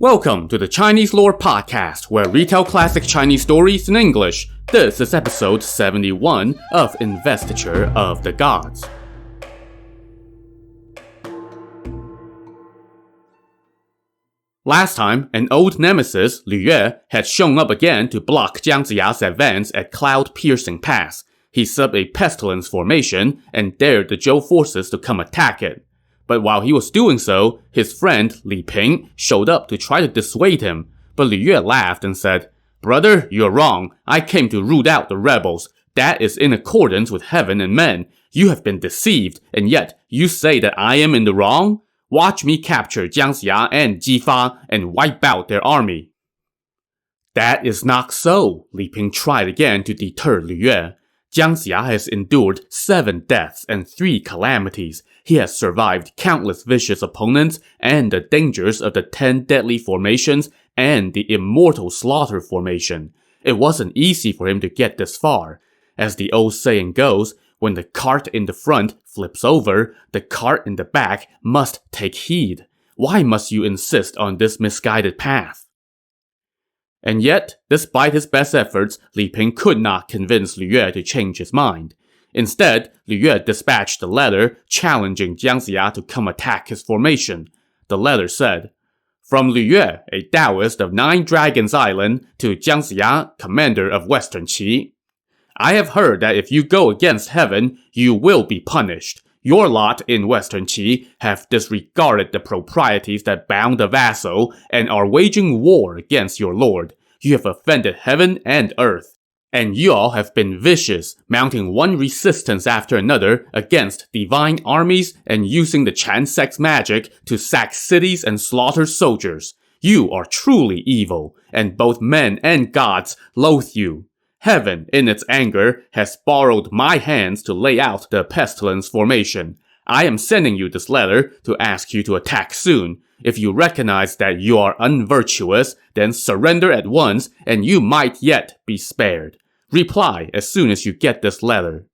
Welcome to the Chinese Lore Podcast, where we tell classic Chinese stories in English. This is episode 71 of Investiture of the Gods. Last time, an old nemesis, Lü Yue, had shown up again to block Jiang Ziya's advance at Cloud-Piercing Pass. He set up a pestilence formation and dared the Zhou forces to come attack it. But while he was doing so, his friend, Li Ping, showed up to try to dissuade him. But Lü Yue laughed and said, "Brother, you're wrong. I came to root out the rebels. That is in accordance with heaven and men. You have been deceived, and yet you say that I am in the wrong? Watch me capture Jiang Ziya and Jifa and wipe out their army." "That is not so," Li Ping tried again to deter Lü Yue. "Jiang Ziya has endured 7 deaths and 3 calamities. He has survived countless vicious opponents and the dangers of the 10 deadly formations and the immortal slaughter formation. It wasn't easy for him to get this far. As the old saying goes, when the cart in the front flips over, the cart in the back must take heed. Why must you insist on this misguided path?" And yet, despite his best efforts, Li Ping could not convince Lü Yue to change his mind. Instead, Lü Yue dispatched a letter challenging Jiang Ziya to come attack his formation. The letter said, "From Lü Yue, a Taoist of 9 Dragons Island, to Jiang Ziya, commander of Western Qi. I have heard that if you go against heaven, you will be punished. Your lot in Western Qi have disregarded the proprieties that bound the vassal and are waging war against your lord. You have offended heaven and earth. And you all have been vicious, mounting one resistance after another against divine armies and using the Chan sect's magic to sack cities and slaughter soldiers. You are truly evil, and both men and gods loathe you. Heaven, in its anger, has borrowed my hands to lay out the pestilence formation. I am sending you this letter to ask you to attack soon. If you recognize that you are unvirtuous, then surrender at once, and you might yet be spared. Reply as soon as you get this letter."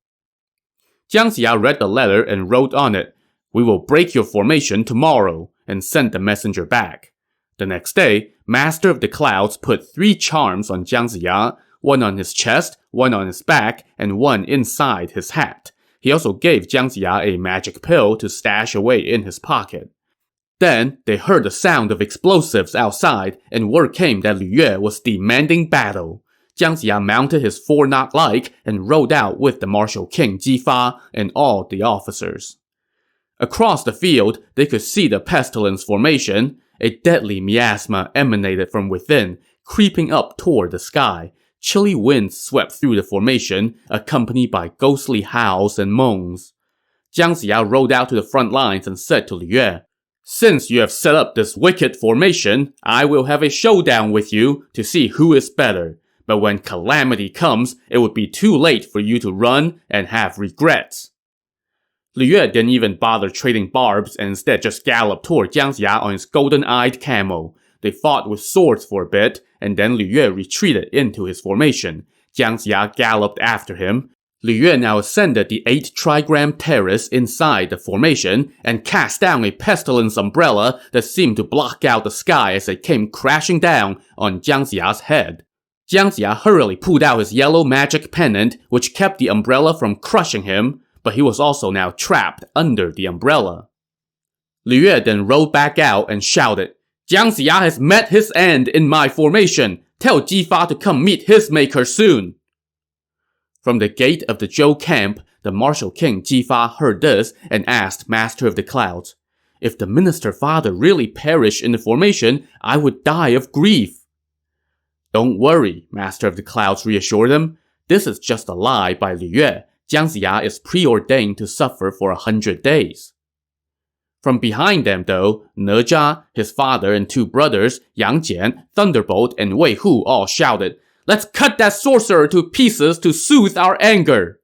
Jiang Ziya read the letter and wrote on it, "We will break your formation tomorrow," and sent the messenger back. The next day, Master of the Clouds put 3 charms on Jiang Ziya, one on his chest, one on his back, and one inside his hat. He also gave Jiang Ziya a magic pill to stash away in his pocket. Then, they heard the sound of explosives outside, and word came that Lü Yue was demanding battle. Jiang Ziya mounted his 4-knot like and rode out with the Martial King Jifa and all the officers. Across the field, they could see the pestilence formation. A deadly miasma emanated from within, creeping up toward the sky. Chilly winds swept through the formation, accompanied by ghostly howls and moans. Jiang Ziya rode out to the front lines and said to Lü Yue, "Since you have set up this wicked formation, I will have a showdown with you to see who is better. But when calamity comes, it would be too late for you to run and have regrets." Lü Yue didn't even bother trading barbs and instead just galloped toward Jiang Ziya on his golden-eyed camel. They fought with swords for a bit, and then Lü Yue retreated into his formation. Jiang Ziya galloped after him. Lü Yue now ascended the 8-trigram terrace inside the formation and cast down a pestilence umbrella that seemed to block out the sky as it came crashing down on Jiang Ziya's head. Jiang Ziya hurriedly pulled out his yellow magic pennant, which kept the umbrella from crushing him, but he was also now trapped under the umbrella. Lü Yue then rode back out and shouted, "Jiang Ziya has met his end in my formation. Tell Jifa to come meet his maker soon." From the gate of the Zhou camp, the Martial King Jifa heard this and asked Master of the Clouds, "If the Minister Father really perished in the formation, I would die of grief." "Don't worry," Master of the Clouds reassured him. "This is just a lie by Lü Yue. Jiang Ziya is preordained to suffer for 100 days. From behind them, though, Ne Zha, his father, and 2 brothers, Yang Jian, Thunderbolt, and Wei Hu all shouted, "Let's cut that sorcerer to pieces to soothe our anger!"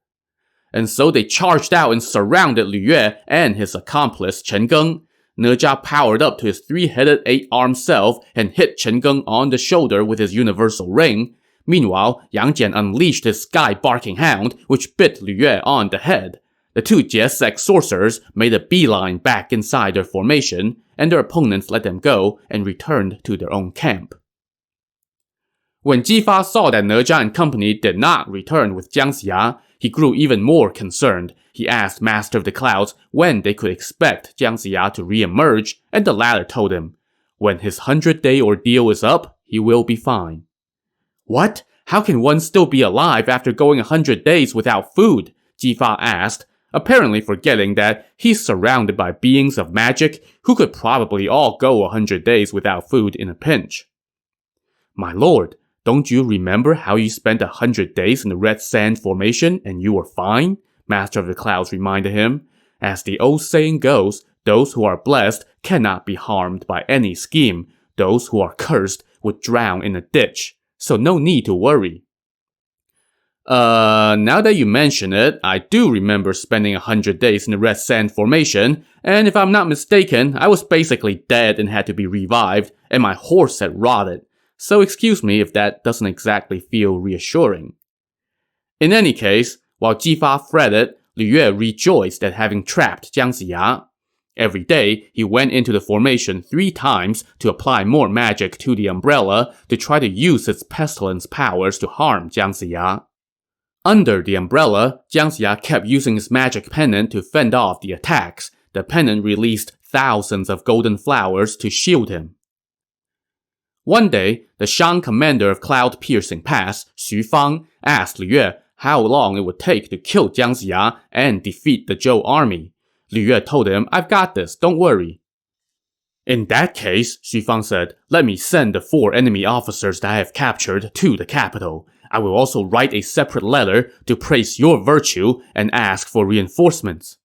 And so they charged out and surrounded Lü Yue and his accomplice Chen Geng. Ne Zha powered up to his 3-headed 8-armed self and hit Chen Geng on the shoulder with his universal ring. Meanwhile, Yang Jian unleashed his sky-barking hound, which bit Lü Yue on the head. The 2 Jie sect sorcerers made a beeline back inside their formation, and their opponents let them go and returned to their own camp. When Jifa saw that Ne Zha and company did not return with Jiang Ziya, he grew even more concerned. He asked Master of the Clouds when they could expect Jiang Ziya to re-emerge, and the latter told him, "When his 100-day ordeal is up, he will be fine." "What? How can one still be alive after going 100 days without food?" Jifa asked, apparently forgetting that he's surrounded by beings of magic who could probably all go 100 days without food in a pinch. "My lord, don't you remember how you spent 100 days in the Red Sand Formation and you were fine?" Master of the Clouds reminded him. "As the old saying goes, those who are blessed cannot be harmed by any scheme. Those who are cursed would drown in a ditch. So no need to worry." Now that you mention it, I do remember spending 100 days in the Red Sand Formation, and if I'm not mistaken, I was basically dead and had to be revived, and my horse had rotted. So excuse me if that doesn't exactly feel reassuring. In any case, while Jifa fretted, Lu Yue rejoiced at having trapped Jiang Ziya. Every day, he went into the formation 3 times to apply more magic to the umbrella to try to use its pestilence powers to harm Jiang Ziya. Under the umbrella, Jiang Ziya kept using his magic pennant to fend off the attacks. The pennant released thousands of golden flowers to shield him. One day, the Shang commander of Cloud Piercing Pass, Xu Fang, asked Lu Yue how long it would take to kill Jiang Ziya and defeat the Zhou army. Lu Yue told him, "I've got this, don't worry." "In that case," Xu Fang said, "let me send the 4 enemy officers that I have captured to the capital. I will also write a separate letter to praise your virtue and ask for reinforcements."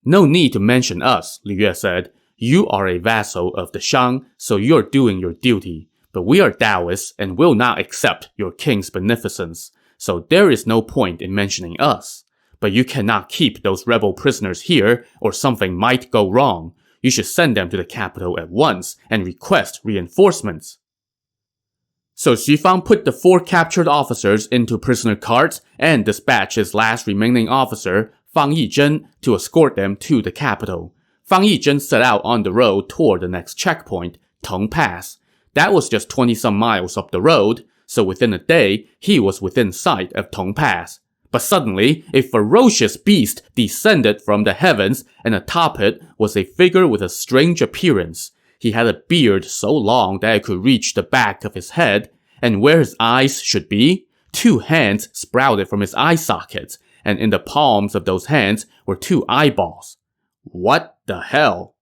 "No need to mention us," Lu Yue said. "You are a vassal of the Shang, so you're doing your duty. But we are Taoists and will not accept your king's beneficence, so there is no point in mentioning us. But you cannot keep those rebel prisoners here, or something might go wrong. You should send them to the capital at once and request reinforcements." So Xu Fang put the 4 captured officers into prisoner carts and dispatched his last remaining officer, Fang Yizhen, to escort them to the capital. Fang Yizhen set out on the road toward the next checkpoint, Teng Pass. That was just 20-some miles up the road, so within a day, he was within sight of Teng Pass. But suddenly, a ferocious beast descended from the heavens, and atop it was a figure with a strange appearance. He had a beard so long that it could reach the back of his head, and where his eyes should be, 2 hands sprouted from his eye sockets, and in the palms of those hands were 2 eyeballs. What the hell?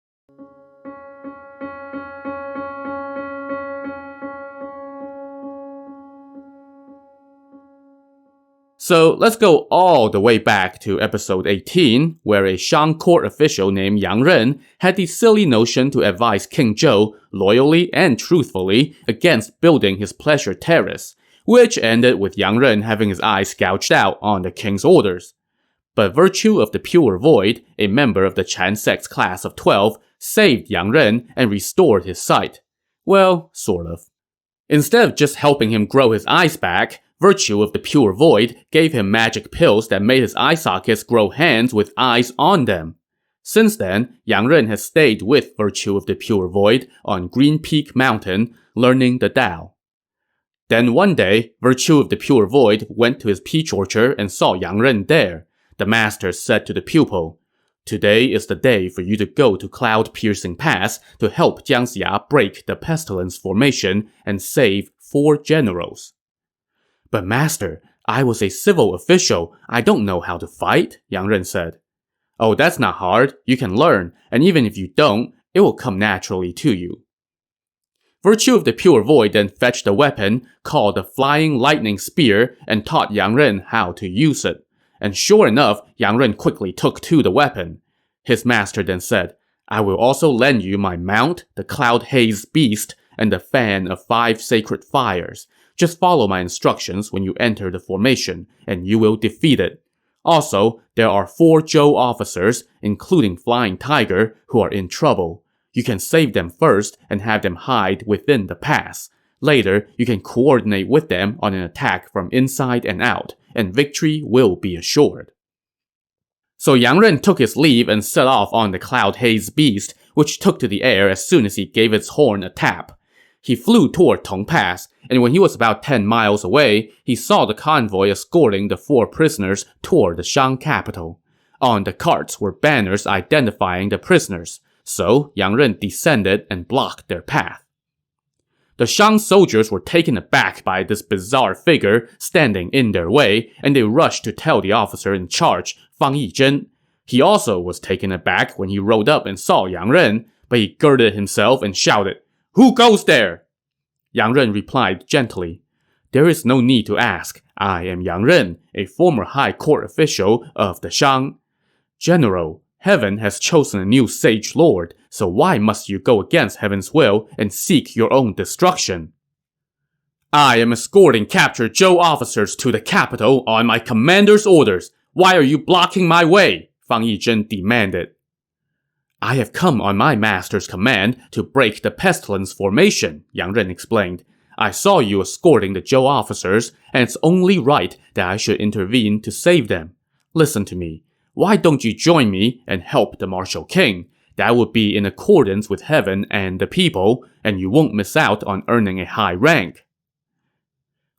So let's go all the way back to episode 18, where a Shang court official named Yang Ren had the silly notion to advise King Zhou loyally and truthfully against building his pleasure terrace, which ended with Yang Ren having his eyes gouged out on the king's orders. But Virtue of the Pure Void, a member of the Chan sect's class of 12, saved Yang Ren and restored his sight. Well, sort of. Instead of just helping him grow his eyes back, Virtue of the Pure Void gave him magic pills that made his eye sockets grow hands with eyes on them. Since then, Yang Ren has stayed with Virtue of the Pure Void on Green Peak Mountain, learning the Tao. Then one day, Virtue of the Pure Void went to his peach orchard and saw Yang Ren there. The master said to the pupil, "Today is the day for you to go to Cloud Piercing Pass to help Jiang Ziya break the pestilence formation and save 4 generals." "But master, I was a civil official. I don't know how to fight," Yang Ren said. "Oh, that's not hard. You can learn, and even if you don't, it will come naturally to you." Virtue of the Pure Void then fetched a weapon called the Flying Lightning Spear and taught Yang Ren how to use it. And sure enough, Yang Ren quickly took to the weapon. His master then said, "I will also lend you my mount, the Cloud Haze Beast, and the Fan of 5 Sacred Fires. Just follow my instructions when you enter the formation, and you will defeat it. Also, there are 4 Zhou officers, including Flying Tiger, who are in trouble. You can save them first and have them hide within the pass. Later, you can coordinate with them on an attack from inside and out, and victory will be assured." So Yang Ren took his leave and set off on the Cloud Haze Beast, which took to the air as soon as he gave its horn a tap. He flew toward Tong Pass, and when he was about 10 miles away, he saw the convoy escorting the 4 prisoners toward the Shang capital. On the carts were banners identifying the prisoners, so Yang Ren descended and blocked their path. The Shang soldiers were taken aback by this bizarre figure standing in their way, and they rushed to tell the officer in charge, Fang Yizhen. He also was taken aback when he rode up and saw Yang Ren, but he girded himself and shouted, "Who goes there?" Yang Ren replied gently, "There is no need to ask. I am Yang Ren, a former high court official of the Shang. General, heaven has chosen a new sage lord, so why must you go against heaven's will and seek your own destruction?" "I am escorting captured Zhou officers to the capital on my commander's orders. Why are you blocking my way?" Fang Yizhen demanded. "I have come on my master's command to break the pestilence formation," Yang Ren explained. "I saw you escorting the Zhou officers, and it's only right that I should intervene to save them. Listen to me. Why don't you join me and help the Martial King? That would be in accordance with heaven and the people, and you won't miss out on earning a high rank."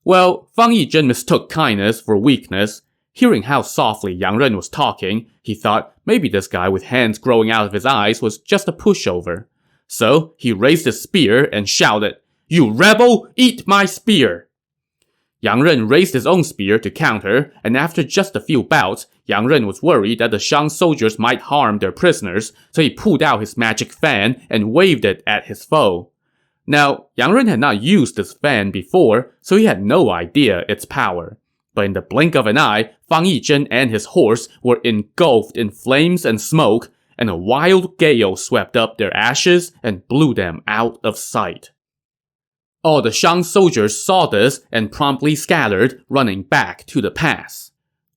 Well, Fang Yizhen mistook kindness for weakness. Hearing how softly Yang Ren was talking, he thought maybe this guy with hands growing out of his eyes was just a pushover. So he raised his spear and shouted, "You rebel, eat my spear!" Yang Ren raised his own spear to counter, and after just a few bouts, Yang Ren was worried that the Shang soldiers might harm their prisoners, so he pulled out his magic fan and waved it at his foe. Now, Yang Ren had not used this fan before, so he had no idea its power. But in the blink of an eye, Fang Yizhen and his horse were engulfed in flames and smoke, and a wild gale swept up their ashes and blew them out of sight. All the Shang soldiers saw this and promptly scattered, running back to the pass.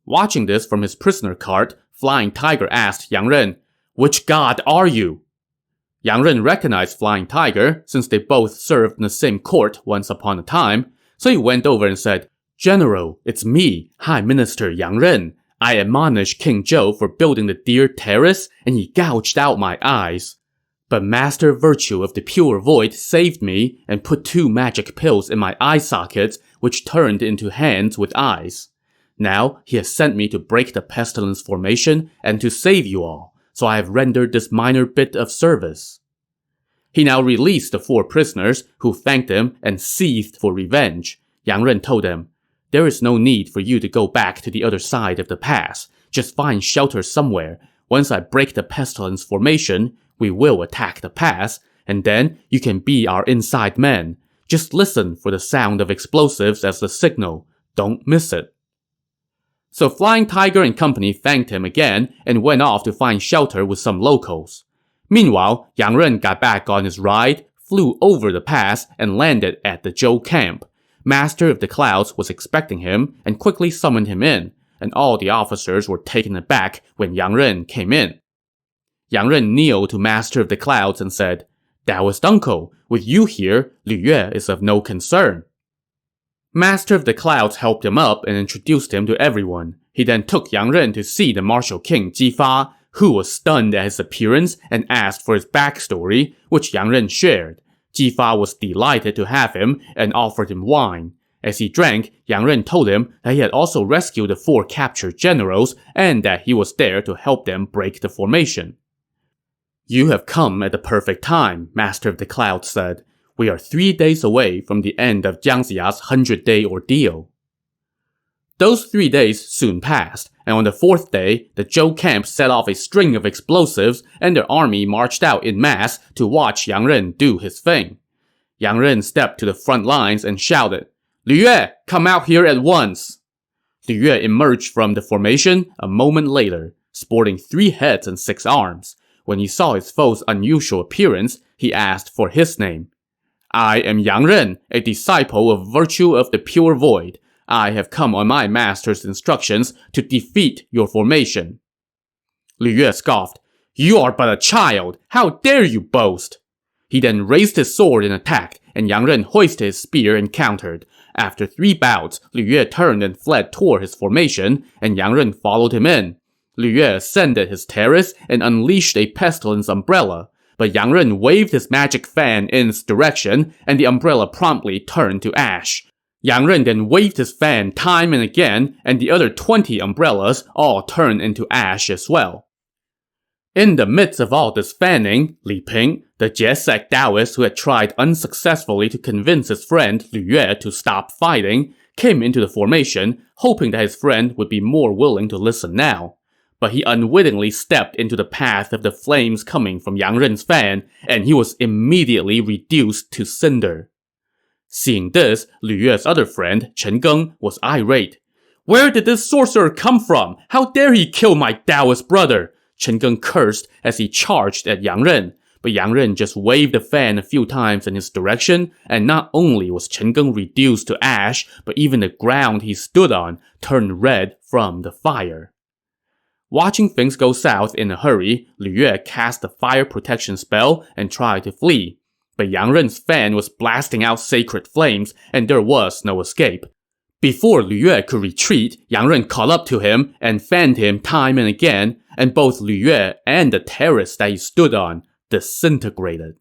Watching this from his prisoner cart, Flying Tiger asked Yang Ren, "Which god are you?" Yang Ren recognized Flying Tiger since they both served in the same court once upon a time, so he went over and said, "General, it's me, High Minister Yang Ren. I admonished King Zhou for building the Deer Terrace, and he gouged out my eyes. But Master Virtue of the Pure Void saved me and put 2 magic pills in my eye sockets, which turned into hands with eyes. Now he has sent me to break the pestilence formation and to save you all, so I have rendered this minor bit of service." He now released the 4 prisoners, who thanked him and seethed for revenge. Yang Ren told them, "There is no need for you to go back to the other side of the pass. Just find shelter somewhere. Once I break the pestilence formation, we will attack the pass, and then you can be our inside men. Just listen for the sound of explosives as the signal. Don't miss it." So Flying Tiger and company thanked him again and went off to find shelter with some locals. Meanwhile, Yang Ren got back on his ride, flew over the pass, and landed at the Zhou camp. Master of the Clouds was expecting him and quickly summoned him in, and all the officers were taken aback when Yang Ren came in. Yang Ren kneeled to Master of the Clouds and said, "Taoist uncle, with you here, Lü Yue is of no concern." Master of the Clouds helped him up and introduced him to everyone. He then took Yang Ren to see the martial king Jifa, who was stunned at his appearance and asked for his backstory, which Yang Ren shared. Jifa was delighted to have him and offered him wine. As he drank, Yang Ren told him that he had also rescued the 4 captured generals and that he was there to help them break the formation. "You have come at the perfect time," Master of the Cloud said. "We are 3 days away from the end of Jiang Ziya's 100-day ordeal." Those 3 days soon passed, and on the 4th day, the Zhou camp set off a string of explosives, and their army marched out in mass to watch Yang Ren do his thing. Yang Ren stepped to the front lines and shouted, "Lü Yue, come out here at once!" Lü Yue emerged from the formation a moment later, sporting 3 heads and 6 arms. When he saw his foe's unusual appearance, he asked for his name. "I am Yang Ren, a disciple of Virtue of the Pure Void. I have come on my master's instructions to defeat your formation." Lü Yue scoffed, "You are but a child! How dare you boast!" He then raised his sword and attacked, and Yang Ren hoisted his spear and countered. After 3 bouts, Lü Yue turned and fled toward his formation, and Yang Ren followed him in. Lü Yue ascended his terrace and unleashed a pestilence umbrella, but Yang Ren waved his magic fan in its direction, and the umbrella promptly turned to ash. Yang Ren then waved his fan time and again, and the other 20 umbrellas all turned into ash as well. In the midst of all this fanning, Li Ping, the Jie sect Taoist who had tried unsuccessfully to convince his friend Lu Yue to stop fighting, came into the formation, hoping that his friend would be more willing to listen now. But he unwittingly stepped into the path of the flames coming from Yang Ren's fan, and he was immediately reduced to cinder. Seeing this, Lu Yue's other friend, Chen Geng, was irate. "Where did this sorcerer come from? How dare he kill my Taoist brother?" Chen Geng cursed as he charged at Yang Ren, but Yang Ren just waved the fan a few times in his direction, and not only was Chen Geng reduced to ash, but even the ground he stood on turned red from the fire. Watching things go south in a hurry, Lu Yue cast a fire protection spell and tried to flee. But Yang Ren's fan was blasting out sacred flames, and there was no escape. Before Lu Yue could retreat, Yang Ren caught up to him and fanned him time and again, and both Lu Yue and the terrace that he stood on disintegrated.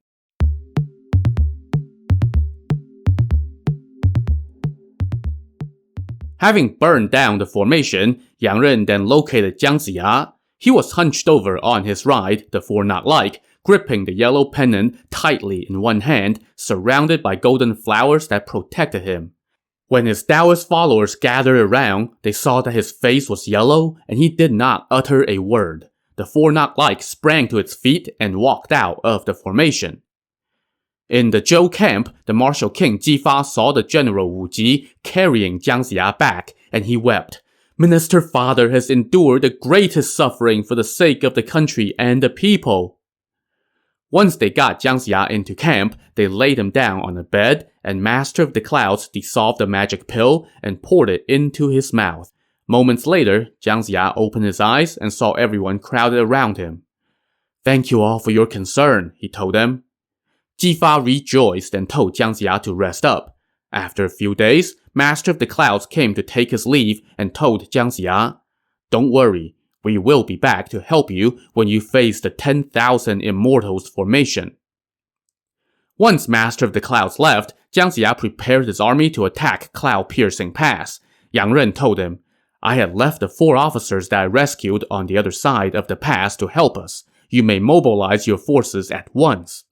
Having burned down the formation, Yang Ren then located Jiang Ziya. He was hunched over on his ride, the four-knot-like, gripping the yellow pennant tightly in one hand, surrounded by golden flowers that protected him. When his Taoist followers gathered around, they saw that his face was yellow, and he did not utter a word. The four-knot-like sprang to its feet and walked out of the formation. In the Zhou camp, the martial king Jifa saw the general Wu Ji carrying Jiang Ziya back, and he wept. "Minister father has endured the greatest suffering for the sake of the country and the people." Once they got Jiang Ziya into camp, they laid him down on a bed, and Master of the Clouds dissolved a magic pill and poured it into his mouth. Moments later, Jiang Ziya opened his eyes and saw everyone crowded around him. "Thank you all for your concern," he told them. Jifa rejoiced and told Jiang Ziya to rest up. After a few days, Master of the Clouds came to take his leave and told Jiang Ziya, "Don't worry, we will be back to help you when you face the 10,000 Immortals formation." Once Master of the Clouds left, Jiang Ziya prepared his army to attack Cloud-Piercing Pass. Yang Ren told him, "I had left the 4 officers that I rescued on the other side of the pass to help us. You may mobilize your forces at once."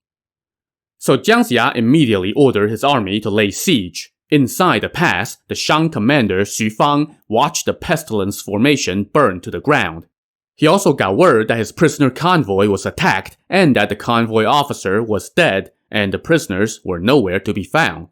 So Jiang Ziya immediately ordered his army to lay siege. Inside the pass, the Shang commander Xu Fang watched the pestilence formation burn to the ground. He also got word that his prisoner convoy was attacked and that the convoy officer was dead and the prisoners were nowhere to be found.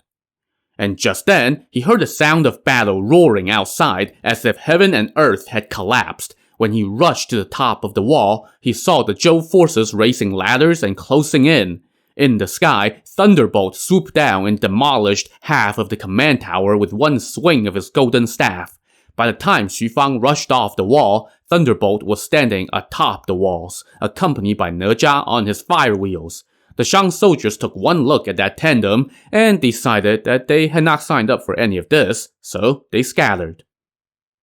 And just then, he heard the sound of battle roaring outside as if heaven and earth had collapsed. When he rushed to the top of the wall, he saw the Zhou forces raising ladders and closing in. In the sky, Thunderbolt swooped down and demolished half of the command tower with one swing of his golden staff. By the time Xu Fang rushed off the wall, Thunderbolt was standing atop the walls, accompanied by Ne Zha on his fire wheels. The Shang soldiers took one look at that tandem and decided that they had not signed up for any of this, so they scattered.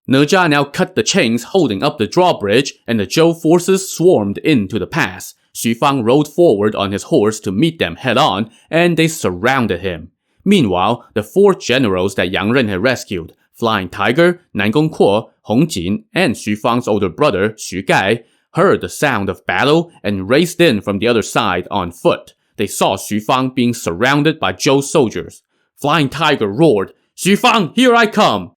Ne Zha now cut the chains holding up the drawbridge, and the Zhou forces swarmed into the pass. Xu Fang rode forward on his horse to meet them head-on, and they surrounded him. Meanwhile, the 4 generals that Yang Ren had rescued, Flying Tiger, Nan Gongkuo, Hong Jin, and Xu Fang's older brother, Xu Gai, heard the sound of battle and raced in from the other side on foot. They saw Xu Fang being surrounded by Zhou soldiers. Flying Tiger roared, "Xu Fang, here I come!"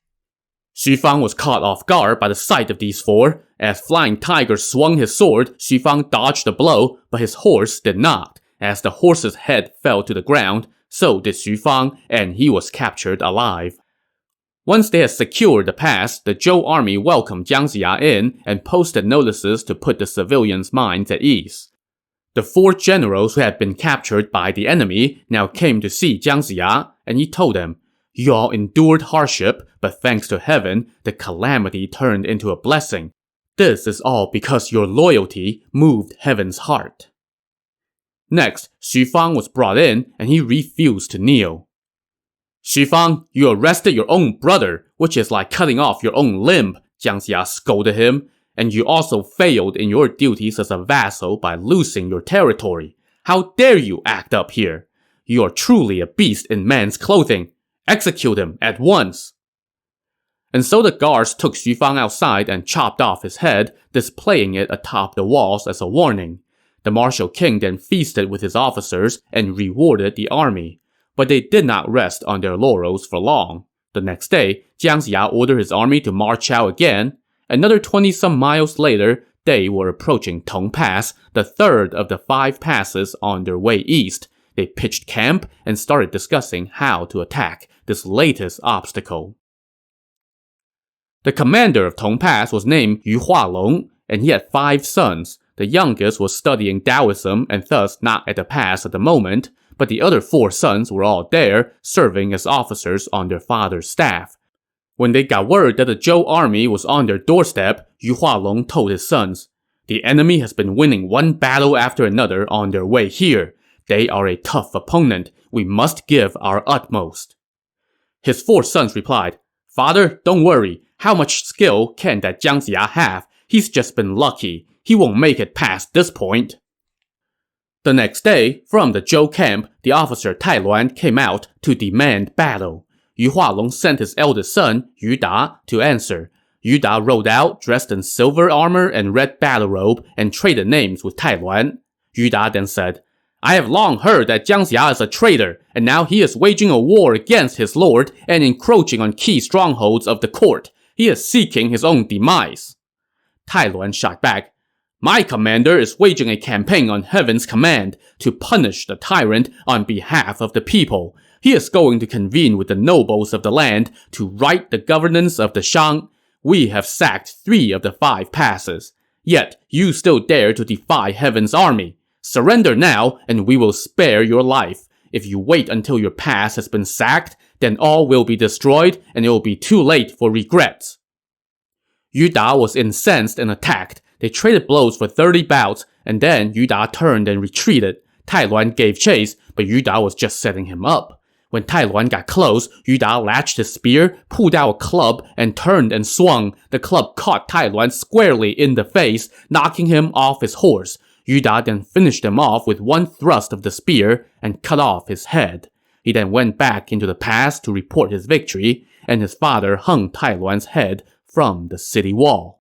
Xu Fang was caught off guard by the sight of these 4. As Flying Tiger swung his sword, Xu Fang dodged the blow, but his horse did not. As the horse's head fell to the ground, so did Xu Fang, and he was captured alive. Once they had secured the pass, the Zhou army welcomed Jiang Ziya in and posted notices to put the civilians' minds at ease. The 4 generals who had been captured by the enemy now came to see Jiang Ziya, and he told them, "You all endured hardship, but thanks to heaven, the calamity turned into a blessing. This is all because your loyalty moved heaven's heart." Next, Xu Fang was brought in, and he refused to kneel. "Xu Fang, you arrested your own brother, which is like cutting off your own limb," Jiang Ziya scolded him. "And you also failed in your duties as a vassal by losing your territory. How dare you act up here? You are truly a beast in man's clothing. Execute him at once. And so the guards took Xu Fang outside and chopped off his head, displaying it atop the walls as a warning. The martial king then feasted with his officers and rewarded the army. But they did not rest on their laurels for long. The next day, Jiang Ziya ordered his army to march out again. Another 20-some miles later, they were approaching Tong Pass, the third of the 5 passes on their way east. They pitched camp and started discussing how to attack this latest obstacle. The commander of Tong Pass was named Yu Hualong, and he had 5 sons. The youngest was studying Taoism and thus not at the pass at the moment, but the other 4 sons were all there, serving as officers on their father's staff. When they got word that the Zhou army was on their doorstep, Yu Hualong told his sons, "The enemy has been winning one battle after another on their way here. They are a tough opponent. We must give our utmost." His 4 sons replied, "Father, don't worry. How much skill can that Jiang Ziya have? He's just been lucky. He won't make it past this point." The next day, from the Zhou camp, the officer Tai Luan came out to demand battle. Yu Hualong sent his eldest son, Yu Da, to answer. Yu Da rode out, dressed in silver armor and red battle robe, and traded names with Tai Luan. Yu Da then said, "I have long heard that Jiang Ziya is a traitor, and now he is waging a war against his lord and encroaching on key strongholds of the court. He is seeking his own demise." Tai Luan shot back, "My commander is waging a campaign on heaven's command to punish the tyrant on behalf of the people. He is going to convene with the nobles of the land to right the governance of the Shang. We have sacked 3 of the 5 passes. Yet you still dare to defy heaven's army. Surrender now, and we will spare your life. If you wait until your pass has been sacked, then all will be destroyed, and it will be too late for regrets." Yu Da was incensed and attacked. They traded blows for 30 bouts, and then Yu Da turned and retreated. Tai Luan gave chase, but Yu Da was just setting him up. When Tai Luan got close, Yu Da latched his spear, pulled out a club, and turned and swung. The club caught Tai Luan squarely in the face, knocking him off his horse. Yu Da then finished him off with one thrust of the spear and cut off his head. He then went back into the pass to report his victory, and his father hung Tai Luan's head from the city wall.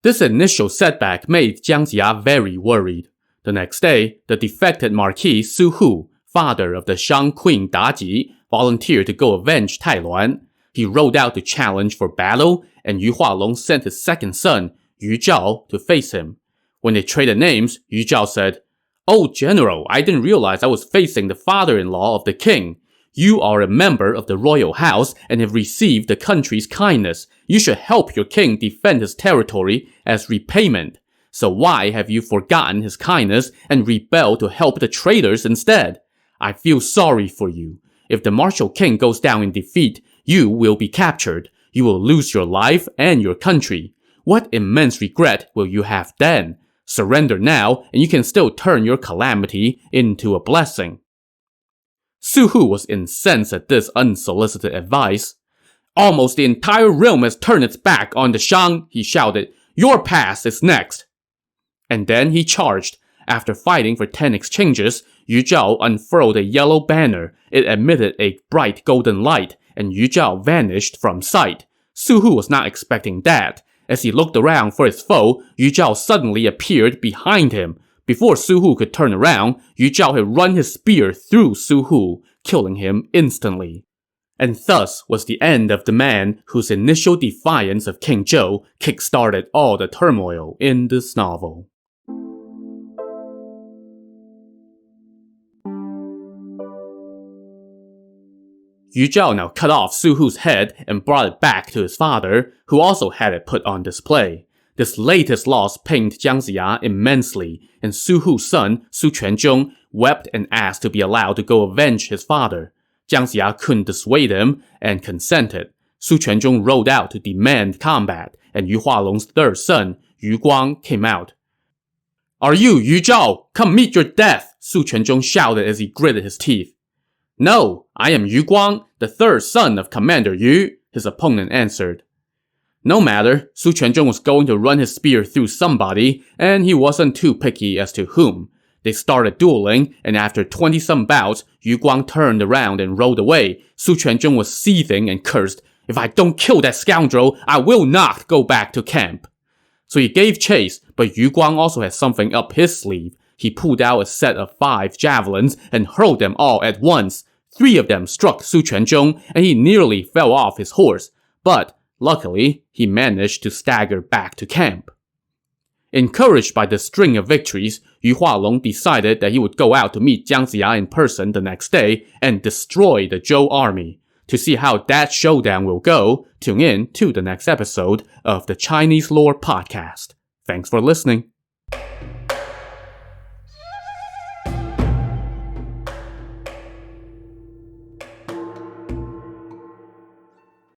This initial setback made Jiang Ziya very worried. The next day, the defected Marquis Su Hu, father of the Shang Queen Da Ji, volunteered to go avenge Tai Luan. He rode out to challenge for battle, and Yu Hualong sent his second son, Yu Zhao, to face him. When they traded names, Yu Zhao said, "Oh, General, I didn't realize I was facing the father-in-law of the king. You are a member of the royal house and have received the country's kindness. You should help your king defend his territory as repayment. So why have you forgotten his kindness and rebelled to help the traitors instead? I feel sorry for you. If the martial king goes down in defeat, you will be captured. You will lose your life and your country. What immense regret will you have then? Surrender now, and you can still turn your calamity into a blessing." Su Hu was incensed at this unsolicited advice. "Almost the entire realm has turned its back on the Shang," he shouted. "Your pass is next." And then he charged. After fighting for 10 exchanges, Yu Zhao unfurled a yellow banner. It emitted a bright golden light, and Yu Zhao vanished from sight. Su Hu was not expecting that. As he looked around for his foe, Yu Zhao suddenly appeared behind him. Before Su Hu could turn around, Yu Zhao had run his spear through Su Hu, killing him instantly. And thus was the end of the man whose initial defiance of King Zhou kick-started all the turmoil in this novel. Yu Zhao now cut off Su Hu's head and brought it back to his father, who also had it put on display. This latest loss pained Jiang Ziya immensely, and Su Hu's son, Su Quanzhong, wept and asked to be allowed to go avenge his father. Jiang Ziya couldn't dissuade him and consented. Su Quanzhong rode out to demand combat, and Yu Hualong's third son, Yu Guang, came out. "Are you Yu Zhao? Come meet your death!" Su Quanzhong shouted as he gritted his teeth. "No, I am Yu Guang, the third son of Commander Yu," his opponent answered. No matter, Su Quanzhong was going to run his spear through somebody, and he wasn't too picky as to whom. They started dueling, and after 20-some bouts, Yu Guang turned around and rode away. Su Quanzhong was seething and cursed, "If I don't kill that scoundrel, I will not go back to camp." So he gave chase, but Yu Guang also had something up his sleeve. He pulled out a set of 5 javelins and hurled them all at once. 3 of them struck Su Quanzhong, and he nearly fell off his horse. But, luckily, he managed to stagger back to camp. Encouraged by the string of victories, Yu Hualong decided that he would go out to meet Jiang Ziya in person the next day and destroy the Zhou army. To see how that showdown will go, tune in to the next episode of the Chinese Lore Podcast. Thanks for listening.